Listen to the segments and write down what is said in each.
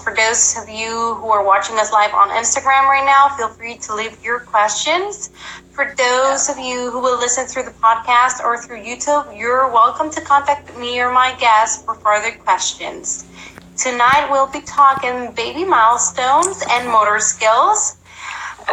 For those of you who are watching us live on Instagram right now, feel free to leave your questions. For those of you who will listen through the podcast or through YouTube, you're welcome to contact me or my guest for further questions. Tonight, we'll be talking baby milestones and motor skills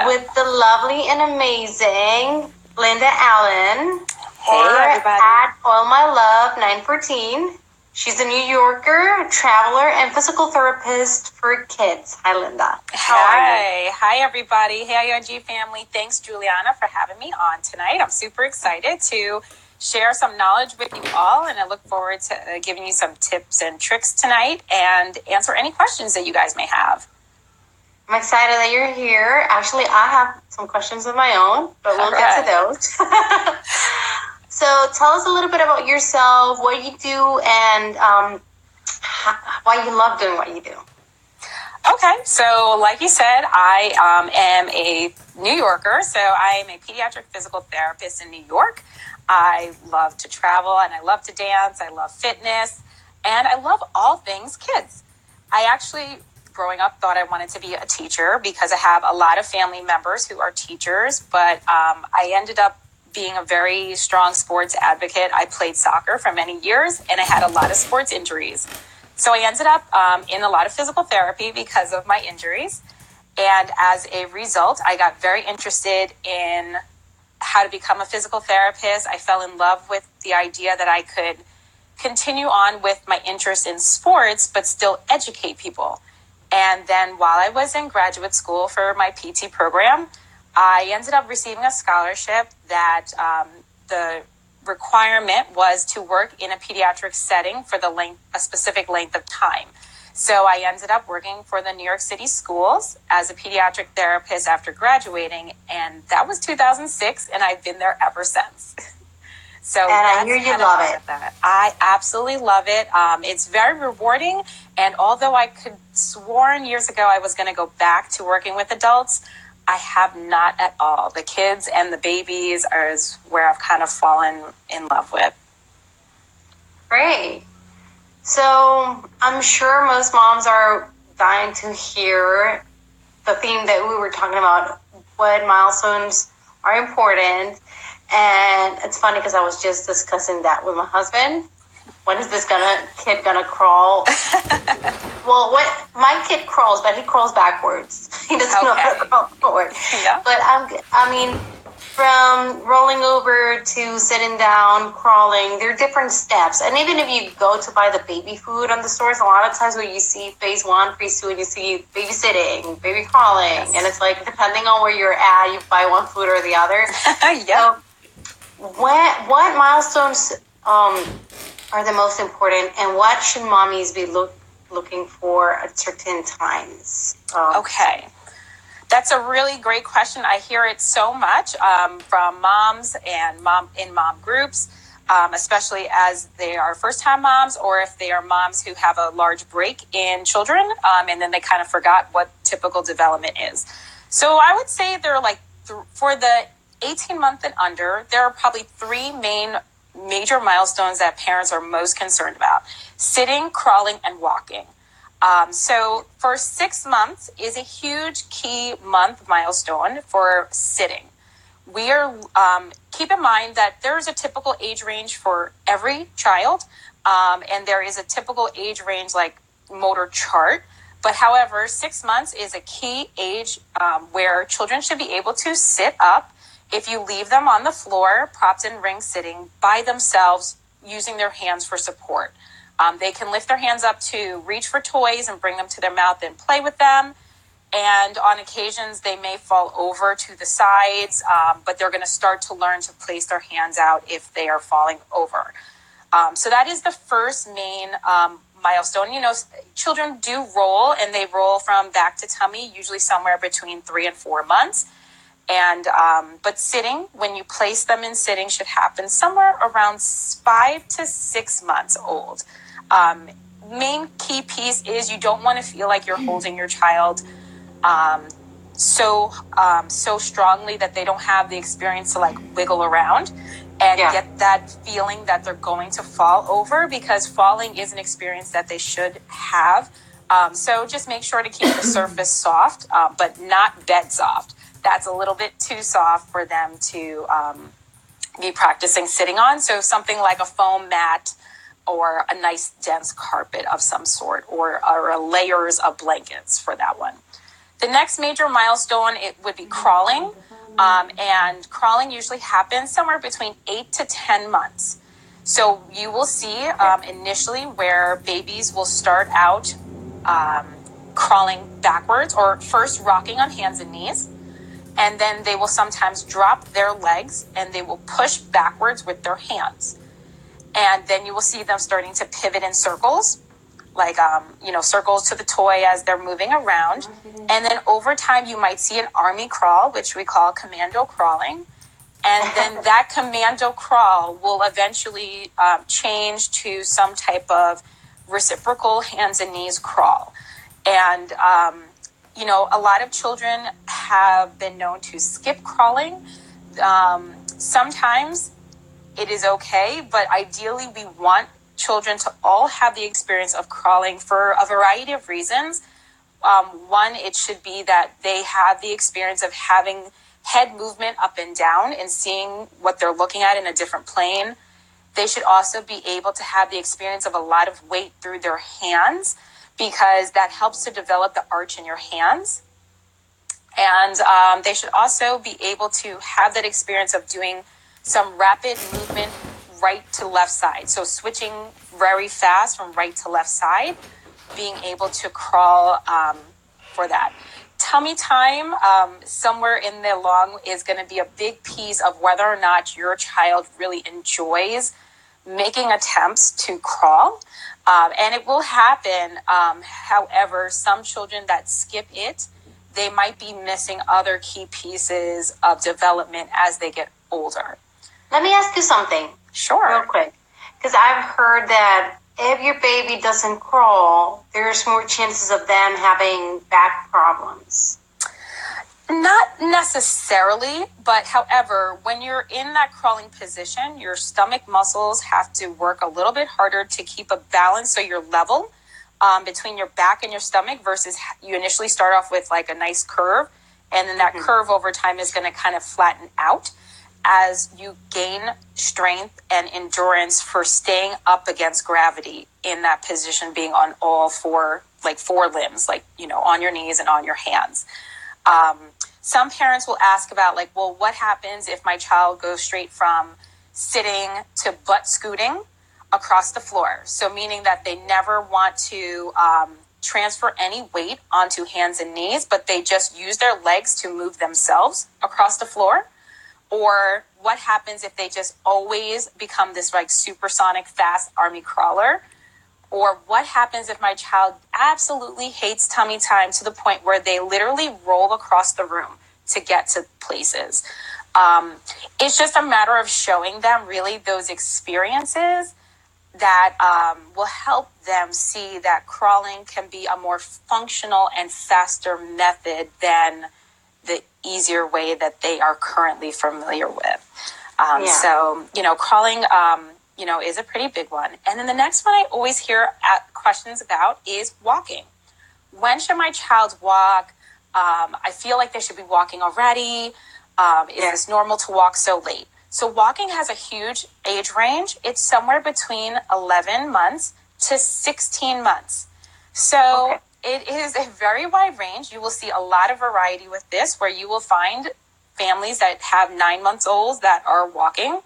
with the lovely and amazing Linda Allen. Hey, everybody. At All My Love 914. She's a New Yorker, traveler, and physical therapist for kids. Hi, Linda. Hi, everybody. Hey, IOG family. Thanks, Juliana, for having me on tonight. I'm super excited to share some knowledge with you all, and I look forward to giving you some tips and tricks tonight and answer any questions that you guys may have. I'm excited that you're here. Actually, I have some questions of my own, but we'll get to those. So tell us a little bit about yourself, what you do, and why you love doing what you do. Okay, so like you said, I am a New Yorker, so I am a pediatric physical therapist in New York. I love to travel, and I love to dance. I love fitness, and I love all things kids. I actually, growing up, thought I wanted to be a teacher because I have a lot of family members who are teachers, but I ended up being a very strong sports advocate. I played soccer for many years, and I had a lot of sports injuries. So I ended up in a lot of physical therapy because of my injuries. And as a result, I got very interested in how to become a physical therapist. I fell in love with the idea that I could continue on with my interest in sports, but still educate people. And then while I was in graduate school for my PT program, I ended up receiving a scholarship that the requirement was to work in a pediatric setting for a specific length of time. So I ended up working for the New York City schools as a pediatric therapist after graduating, and that was 2006, and I've been there ever since. So and I hear you love it. I absolutely love it. It's very rewarding, and although I could sworn years ago I was going to go back to working with adults, I have not at all. The kids and the babies is where I've kind of fallen in love with. Great. So I'm sure most moms are dying to hear the theme that we were talking about, what milestones are important. And it's funny because I was just discussing that with my husband. When is this kid gonna crawl? Well, my kid crawls, but he crawls backwards. He doesn't know how to crawl forward. Yeah. But I mean, from rolling over to sitting down, crawling, there are different steps. And even if you go to buy the baby food on the stores, a lot of times when you see phase 1, phase 2, and you see baby sitting, baby crawling, yes. And it's like depending on where you're at, you buy one food or the other. Yeah. So, what milestones are the most important, and what should mommies be looking for at certain times? Okay. That's a really great question. I hear it so much from moms and mom groups, especially as they are first-time moms or if they are moms who have a large break in children and then they kind of forgot what typical development is. So I would say there are for the 18-month and under, there are probably three major milestones that parents are most concerned about: sitting, crawling, and walking. So for 6 months is a huge key month milestone for sitting. We are, keep in mind that there is a typical age range for every child, and there is a typical age range like motor chart. But however, 6 months is a key age where children should be able to sit up if you leave them on the floor, propped in ring sitting by themselves, using their hands for support. They can lift their hands up to reach for toys and bring them to their mouth and play with them. And on occasions, they may fall over to the sides, but they're going to start to learn to place their hands out if they are falling over. So that is the first main milestone. You know, children do roll, and they roll from back to tummy, usually somewhere between 3 and 4 months. And but sitting, when you place them in sitting, should happen somewhere around 5 to 6 months old. Main key piece is you don't want to feel like you're holding your child so strongly that they don't have the experience to like wiggle around and get that feeling that they're going to fall over, because falling is an experience that they should have So just make sure to keep the surface soft, but not bed soft. That's a little bit too soft for them to be practicing sitting on. So something like a foam mat or a nice dense carpet of some sort, or layers of blankets for that one. The next major milestone, it would be crawling. And crawling usually happens somewhere between 8 to 10 months. So you will see initially where babies will start out crawling backwards, or first rocking on hands and knees. And then they will sometimes drop their legs and they will push backwards with their hands. And then you will see them starting to pivot in circles, like, circles to the toy as they're moving around. And then over time, you might see an army crawl, which we call commando crawling. And then that commando crawl will eventually change to some type of reciprocal hands and knees crawl. And, a lot of children have been known to skip crawling. Sometimes it is okay, but ideally we want children to all have the experience of crawling for a variety of reasons. One, it should be that they have the experience of having head movement up and down and seeing what they're looking at in a different plane. They should also be able to have the experience of a lot of weight through their hands, because that helps to develop the arch in your hands. And they should also be able to have that experience of doing some rapid movement right to left side. So switching very fast from right to left side, being able to crawl for that. Tummy time, somewhere in the long, is going to be a big piece of whether or not your child really enjoys making attempts to crawl. And it will happen. However, some children that skip it, they might be missing other key pieces of development as they get older. Let me ask you something. Sure. Real quick. Because I've heard that if your baby doesn't crawl, there's more chances of them having back problems. Not necessarily, but however, when you're in that crawling position, your stomach muscles have to work a little bit harder to keep a balance so you're level between your back and your stomach, versus you initially start off with like a nice curve, and then that curve over time is going to kind of flatten out as you gain strength and endurance for staying up against gravity in that position, being on all four limbs, on your knees and on your hands. Some parents will ask about well, what happens if my child goes straight from sitting to butt scooting across the floor? So meaning that they never want to transfer any weight onto hands and knees, but they just use their legs to move themselves across the floor. Or what happens if they just always become this supersonic fast army crawler? Or what happens if my child absolutely hates tummy time to the point where they literally roll across the room to get to places? It's just a matter of showing them really those experiences that will help them see that crawling can be a more functional and faster method than the easier way that they are currently familiar with. So, crawling, is a pretty big one. And then the next one I always hear questions about is walking. When should my child walk? I feel like they should be walking already. Is this normal to walk so late? So walking has a huge age range. It's somewhere between 11 months to 16 months. So it is a very wide range. You will see a lot of variety with this, where you will find families that have 9-month-olds that are walking.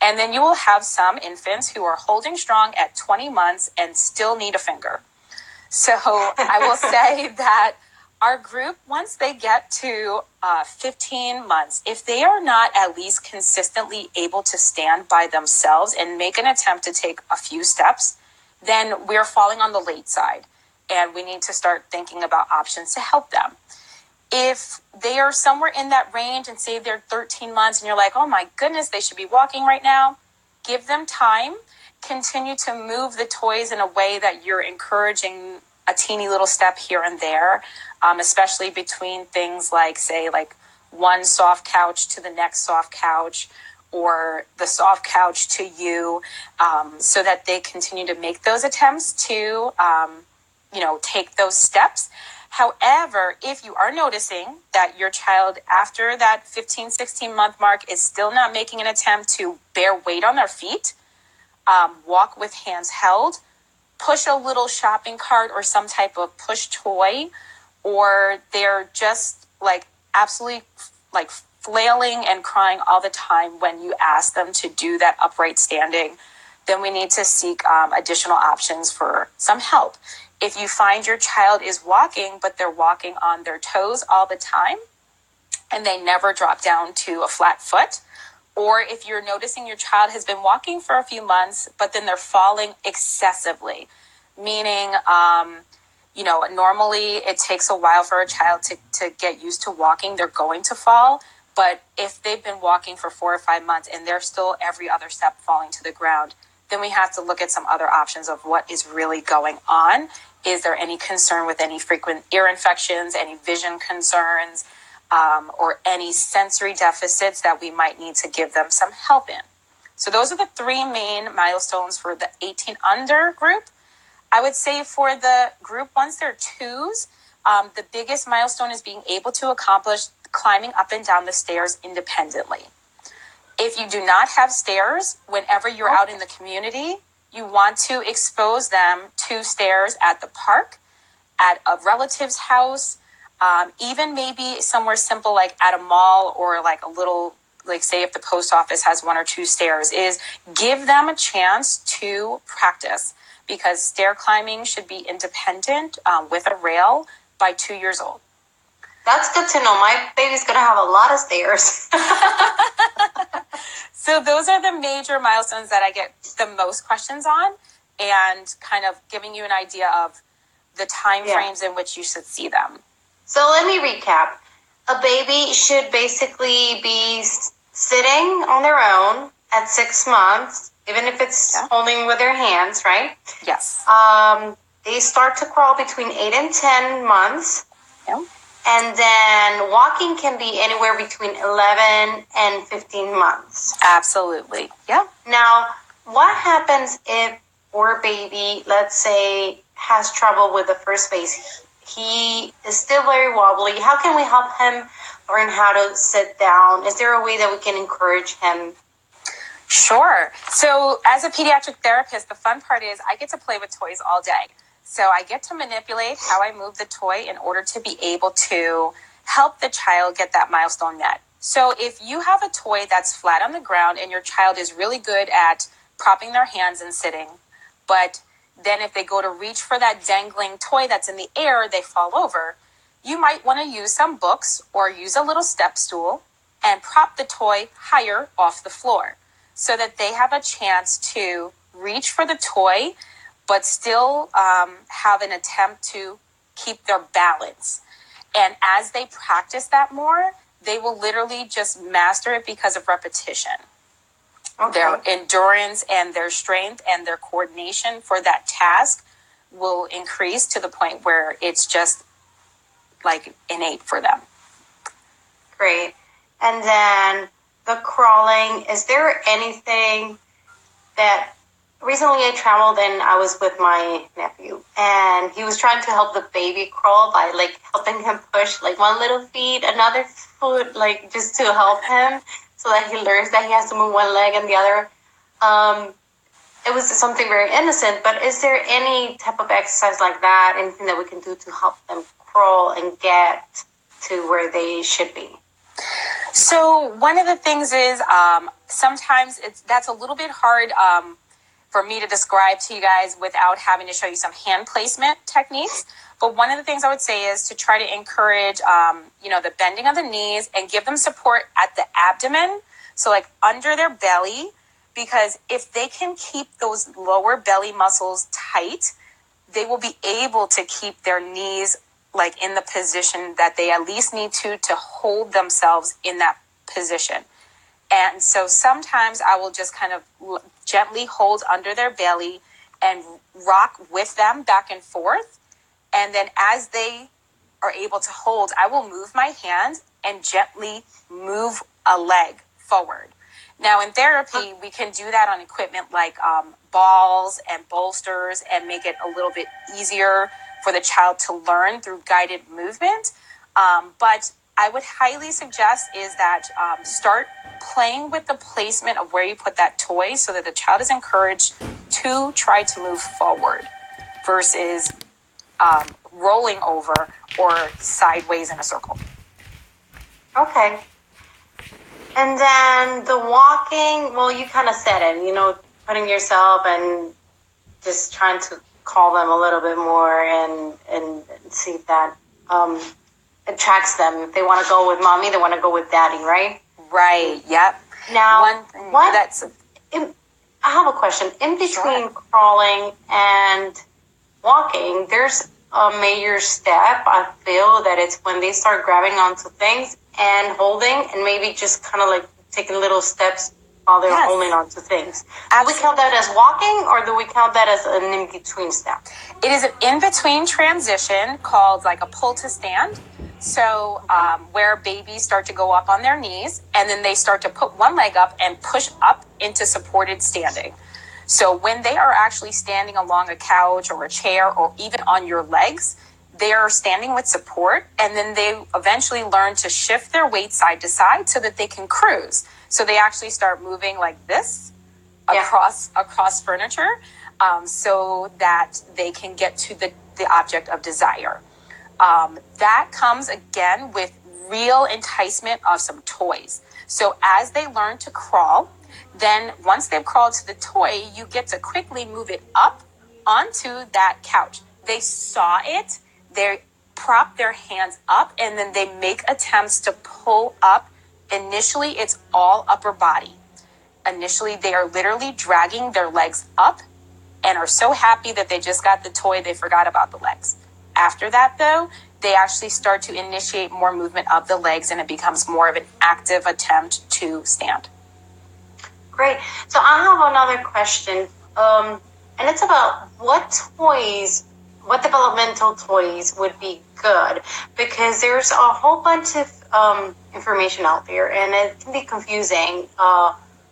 And then you will have some infants who are holding strong at 20 months and still need a finger. So I will say that our group, once they get to 15 months, if they are not at least consistently able to stand by themselves and make an attempt to take a few steps, then we're falling on the late side. And we need to start thinking about options to help them. If they are somewhere in that range and say they're 13 months and you're like, oh my goodness, they should be walking right now, give them time. Continue to move the toys in a way that you're encouraging a teeny little step here and there, especially between things like one soft couch to the next soft couch, or the soft couch to you, so that they continue to make those attempts to take those steps. However, if you are noticing that your child after that 15, 16-month mark is still not making an attempt to bear weight on their feet, walk with hands held, push a little shopping cart or some type of push toy, or they're just like absolutely like flailing and crying all the time when you ask them to do that upright standing, then we need to seek additional options for some help. If you find your child is walking, but they're walking on their toes all the time and they never drop down to a flat foot, or if you're noticing your child has been walking for a few months, but then they're falling excessively, meaning, normally it takes a while for a child to get used to walking. They're going to fall. But if they've been walking for 4 or 5 months and they're still every other step falling to the ground, then we have to look at some other options of what is really going on. Is there any concern with any frequent ear infections, any vision concerns, or any sensory deficits that we might need to give them some help in? So those are the 3 main milestones for the 18 under group. I would say for the group, once they're 2s, the biggest milestone is being able to accomplish climbing up and down the stairs independently. If you do not have stairs, whenever you're out in the community, you want to expose them to stairs at the park, at a relative's house, even maybe somewhere simple like at a mall or like a little, like say if the post office has 1 or 2 stairs, is give them a chance to practice, because stair climbing should be independent with a rail by 2 years old. That's good to know. My baby's going to have a lot of stairs. So those are the major milestones that I get the most questions on, and kind of giving you an idea of the time frames in which you should see them. So let me recap. A baby should basically be sitting on their own at 6 months, even if it's holding with their hands, right? Yes. They start to crawl between 8 and 10 months. Yeah. And then walking can be anywhere between 11 and 15 months. Absolutely. Yeah. Now, what happens if our baby, let's say, has trouble with the first base? He is still very wobbly. How can we help him learn how to sit down? Is there a way that we can encourage him? Sure. So as a pediatric therapist, the fun part is I get to play with toys all day. So I get to manipulate how I move the toy in order to be able to help the child get that milestone met. So if you have a toy that's flat on the ground and your child is really good at propping their hands and sitting, but then if they go to reach for that dangling toy that's in the air, they fall over, you might want to use some books or use a little step stool and prop the toy higher off the floor so that they have a chance to reach for the toy but still have an attempt to keep their balance. And as they practice that more, they will literally just master it because of repetition. Okay. Their endurance and their strength and their coordination for that task will increase to the point where it's just like innate for them. Great. And then the crawling, is there anything that... Recently I traveled and I was with my nephew and he was trying to help the baby crawl by like helping him push like one little feet, another foot, like just to help him so that he learns that he has to move one leg and the other. It was something very innocent, but is there any type of exercise like that, anything that we can do to help them crawl and get to where they should be? So one of the things is sometimes that's a little bit hard for me to describe to you guys without having to show you some hand placement techniques. But one of the things I would say is to try to encourage, the bending of the knees and give them support at the abdomen. So like under their belly, because if they can keep those lower belly muscles tight, they will be able to keep their knees like in the position that they at least need to hold themselves in that position. And so sometimes I will just kind of gently hold under their belly and rock with them back and forth. And then as they are able to hold, I will move my hands and gently move a leg forward. Now in therapy, we can do that on equipment like balls and bolsters and make it a little bit easier for the child to learn through guided movement. But I would highly suggest is that start playing with the placement of where you put that toy so that the child is encouraged to try to move forward versus rolling over or sideways in a circle. Okay. And then the walking, well, you kind of said it, putting yourself and just trying to call them a little bit more and see if that attracts them. If they want to go with mommy, they want to go with daddy, right? Right. Yep. Now, I have a question. In between crawling and walking, there's a major step. I feel that it's when they start grabbing onto things and holding and maybe just kind of like taking little steps while they're holding onto things. Absolutely. Do we count that as walking or do we count that as an in-between step? It is an in-between transition called like a pull to stand. So where babies start to go up on their knees and then they start to put one leg up and push up into supported standing. So when they are actually standing along a couch or a chair or even on your legs, they are standing with support, and then they eventually learn to shift their weight side to side so that they can cruise. So they actually start moving like this across furniture so that they can get to the object of desire. That comes again with real enticement of some toys. So as they learn to crawl, then once they've crawled to the toy, you get to quickly move it up onto that couch. They saw it, they prop their hands up, and then they make attempts to pull up. Initially, it's all upper body. Initially, they are literally dragging their legs up and are so happy that they just got the toy, they forgot about the legs. After that, though, they actually start to initiate more movement of the legs, and it becomes more of an active attempt to stand. Great. So I have another question, and it's about what developmental toys would be good, because there's a whole bunch of information out there, and it can be confusing.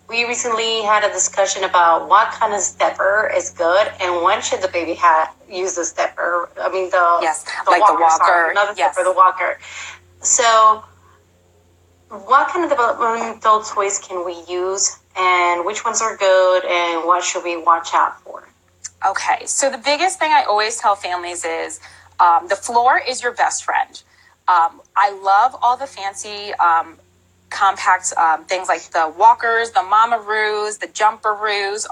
We recently had a discussion about what kind of stepper is good and when should the baby use the stepper. I mean, the walker. Another stepper, the walker. So what kind of developmental toys can we use, and which ones are good, and what should we watch out for? Okay, so the biggest thing I always tell families is the floor is your best friend. I love all the fancy compact things like the walkers, the mama-roos, the jumper-roos,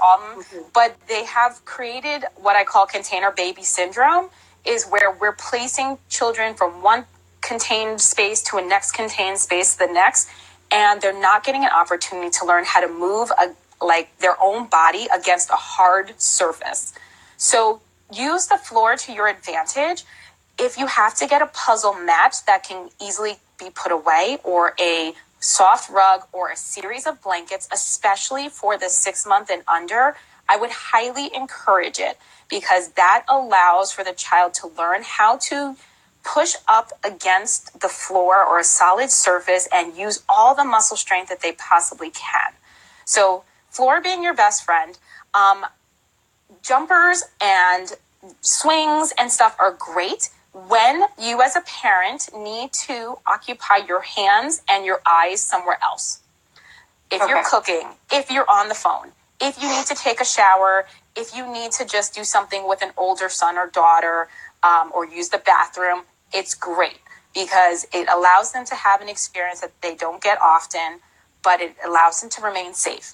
but they have created what I call container baby syndrome, is where we're placing children from one contained space to a next contained space to the next, and they're not getting an opportunity to learn how to move like their own body against a hard surface. So use the floor to your advantage. If you have to get a puzzle mat that can easily be put away, or a soft rug, or a series of blankets, especially for the 6 month and under, I would highly encourage it, because that allows for the child to learn how to push up against the floor or a solid surface and use all the muscle strength that they possibly can. So floor being your best friend. Jumpers and swings and stuff are great when you as a parent need to occupy your hands and your eyes somewhere else. If you're cooking, if you're on the phone, if you need to take a shower, if you need to just do something with an older son or daughter, or use the bathroom, it's great because it allows them to have an experience that they don't get often, but it allows them to remain safe.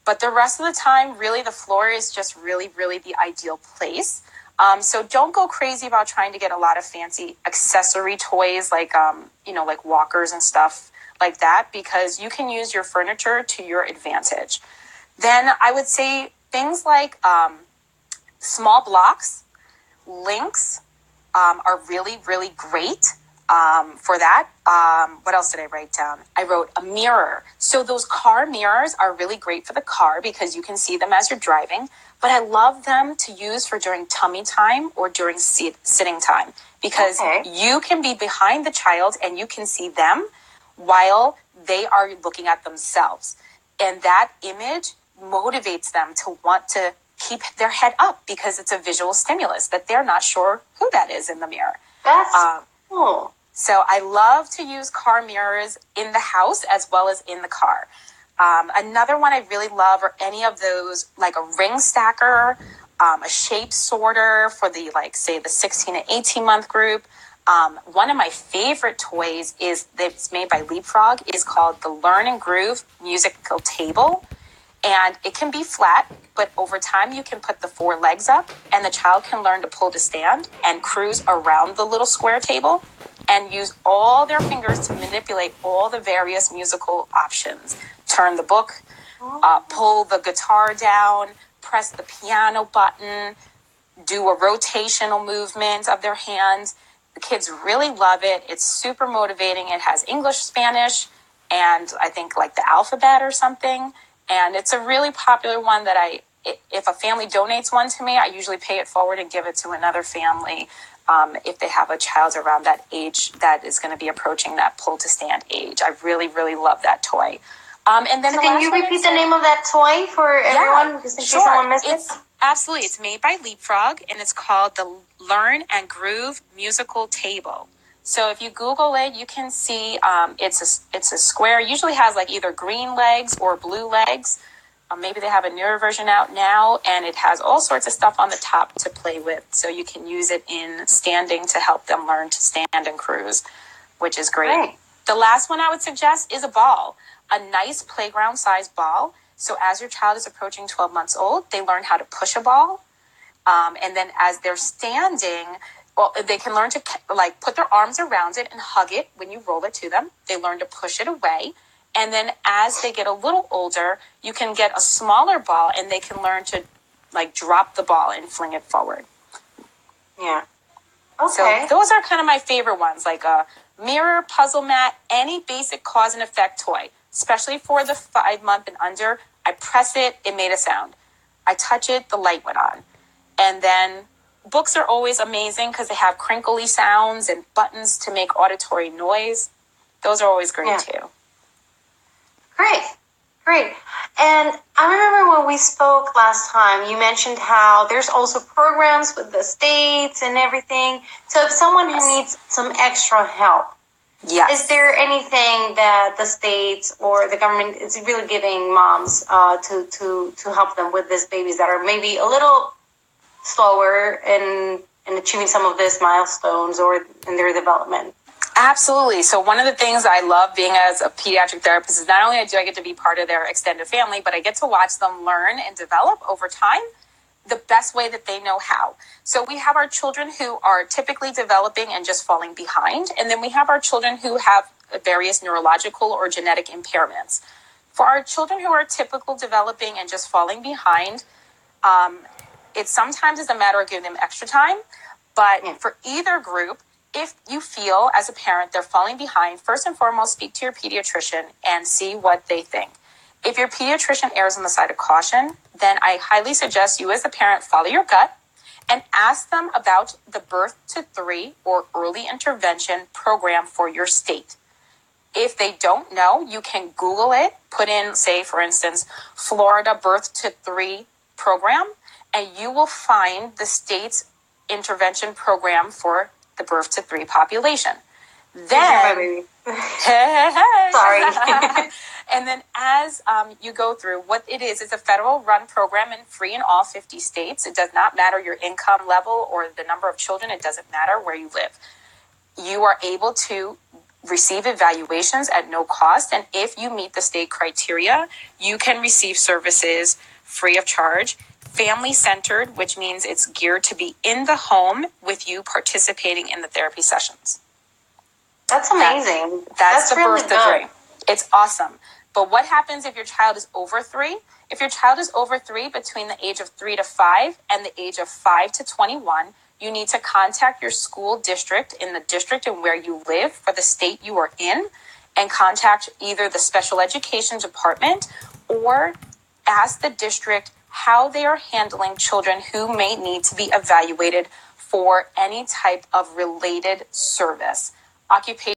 But the rest of the time, really, the floor is just really, really the ideal place. So don't go crazy about trying to get a lot of fancy accessory toys like walkers and stuff like that, because you can use your furniture to your advantage. Then I would say things like small blocks, links are really, really great for that. What else did I write down? I wrote a mirror. So those car mirrors are really great for the car because you can see them as you're driving. But I love them to use for during tummy time or during sitting time, because you can be behind the child and you can see them while they are looking at themselves. And that image motivates them to want to keep their head up because it's a visual stimulus that they're not sure who that is in the mirror. That's cool. So I love to use car mirrors in the house as well as in the car. Another one I really love are any of those, like a ring stacker, a shape sorter for the, like, say, the 16 to 18 month group. One of my favorite toys that's made by Leapfrog is called the Learn and Groove musical table. And it can be flat, but over time you can put the 4 legs up and the child can learn to pull to stand and cruise around the little square table and use all their fingers to manipulate all the various musical options. Turn the book, pull the guitar down, press the piano button, do a rotational movement of their hands. The kids really love it. It's super motivating. It has English, Spanish, and I think like the alphabet or something. And it's a really popular one that if a family donates one to me, I usually pay it forward and give it to another family if they have a child around that age that is going to be approaching that pull to stand age. I really, really love that toy. And then so can you repeat the name of that toy for everyone? Just in case someone missed it? Absolutely. It's made by Leapfrog, and it's called the Learn and Groove musical table. So if you Google it, you can see it's a square. It usually has like either green legs or blue legs. Maybe they have a newer version out now, and it has all sorts of stuff on the top to play with. So you can use it in standing to help them learn to stand and cruise, which is great. The last one I would suggest is a ball, a nice playground-sized ball. So as your child is approaching 12 months old, they learn how to push a ball. And then as they're standing, well, they can learn to like put their arms around it and hug it when you roll it to them. They learn to push it away. And then as they get a little older, you can get a smaller ball and they can learn to like drop the ball and fling it forward. Yeah. Okay. So those are kind of my favorite ones, like a mirror, puzzle mat, any basic cause and effect toy, especially for the 5 month and under. I press it, it made a sound. I touch it, the light went on. And then books are always amazing because they have crinkly sounds and buttons to make auditory noise. Those are always great too. Great. And I remember when we spoke last time, you mentioned how there's also programs with the states and everything. So if someone who needs some extra help, is there anything that the states or the government is really giving moms to help them with these babies that are maybe a little slower in achieving some of these milestones or in their development? Absolutely. So one of the things I love being as a pediatric therapist is not only do I get to be part of their extended family, but I get to watch them learn and develop over time the best way that they know how. So we have our children who are typically developing and just falling behind. And then we have our children who have various neurological or genetic impairments. For our children who are typical developing and just falling behind, it sometimes is a matter of giving them extra time. But for either group, if you feel as a parent they're falling behind, first and foremost, speak to your pediatrician and see what they think. If your pediatrician errs on the side of caution, then I highly suggest you as a parent follow your gut and ask them about the birth to 3 or early intervention program for your state. If they don't know, you can Google it, put in, say, for instance, Florida birth to 3 program, and you will find the state's intervention program for the birth to 3 population. Then, sorry. And then as you go through, what it is a federal run program and free in all 50 states. It does not matter your income level or the number of children. It doesn't matter where you live. You are able to receive evaluations at no cost. And if you meet the state criteria, you can receive services free of charge. Family-centered, which means it's geared to be in the home with you participating in the therapy sessions. That's amazing. That's the really birth to 3. It's awesome. But what happens if your child is over 3? If your child is over 3 between the age of 3 to 5 and the age of 5 to 21, you need to contact your school district in the district and where you live for the state you are in and contact either the special education department or ask the district how they are handling children who may need to be evaluated for any type of related service. Occupation